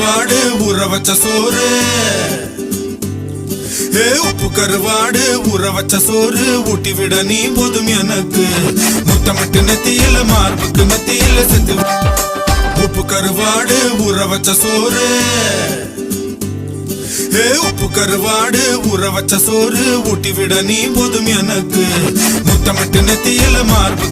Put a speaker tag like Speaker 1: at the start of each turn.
Speaker 1: கருவாடு ஊற வச்ச சோறு, உப்பு கருவாடு ஊற வச்ச சோறு ஊட்டி விட நீ போதும் எனக்கு. முத்தமிட்டு நெத்தியில மார்புக்கு மத்தியில செத்து. உப்பு கருவாடு ஊற வச்ச சோறு, உப்பு கருவாடு ஊற வச்ச சோறு ஊட்டி விட நீ போதும் எனக்கு. முத்தமிட்டு நெத்தியில மார்பு